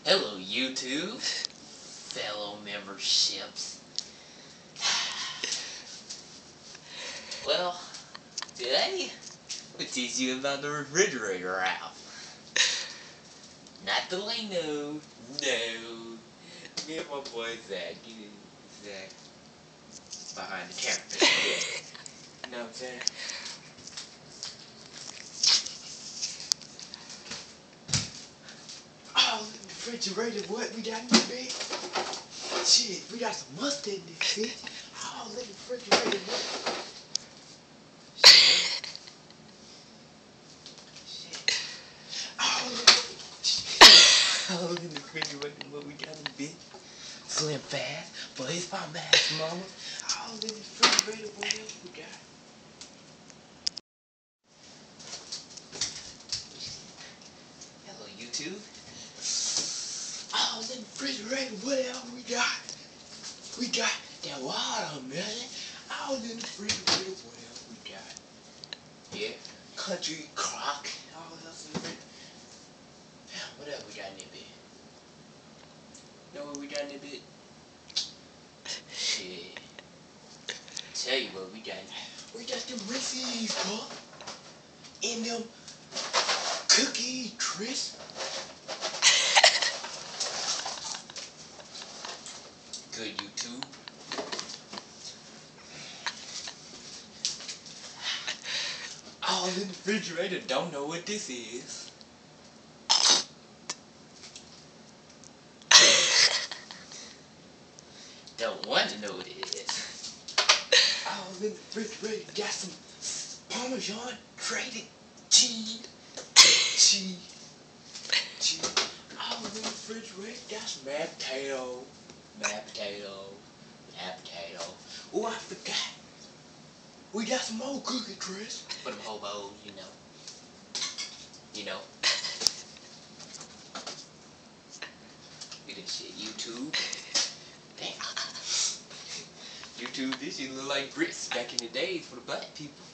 Hello YouTube, fellow memberships. Well, today we'll teach you about the refrigerator app. Not the Leno, no. Me and my boy Zach, Zach behind the camera. You know what I'm saying? Oh, the refrigerator, what we got in this bitch? Shit, we got some mustard in this bitch. Oh, look at the refrigerator, what? Shit. Oh, look at the refrigerator, what we got in this bitch? Slim fast, but it's my mask, mama. Oh, look at the refrigerator, what else we got? Hello, YouTube. Oh, in the refrigerator, what else we got? We got that watermelon. Oh, in the refrigerator, what else we got? Yeah, country crock. Oh, what else in the refrigerator? What else we got in that bit? Know what we got in that bit? Shit. Tell you what we got. We got them Reese's, huh? And them cookie crisp. Good YouTube. All in the refrigerator don't know what this is. Don't want to know what it is. All in the refrigerator got some Parmesan grated cheese. All in the refrigerator got some mashed potato. Oh, I forgot. We got some more cookie crisp for them hobos, you know. Look at this shit, YouTube. Damn. YouTube, this shit look like grits back in the days for the black people.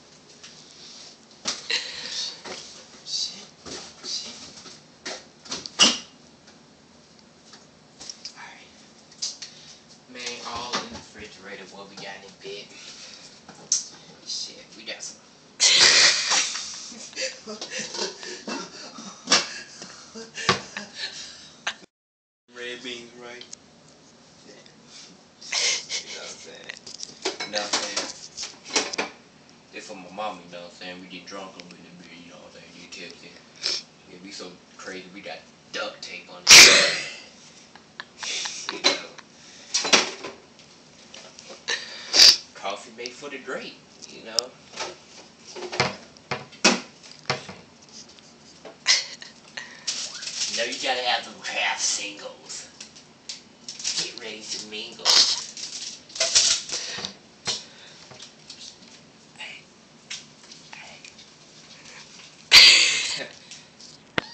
Shit. Alright. Man, all in the refrigerator, what we got in the bed. Shit, we got some. Red beans, right? You know what I'm saying? You know what I'm saying? This for my mama, you know what I'm saying? We get drunk over in the beer, you know what I'm saying? You tipsy. Yeah, we so crazy, we got duct tape on it. You know. Coffee made for the great, you know? You know, you gotta have them craft singles. Get ready to mingle.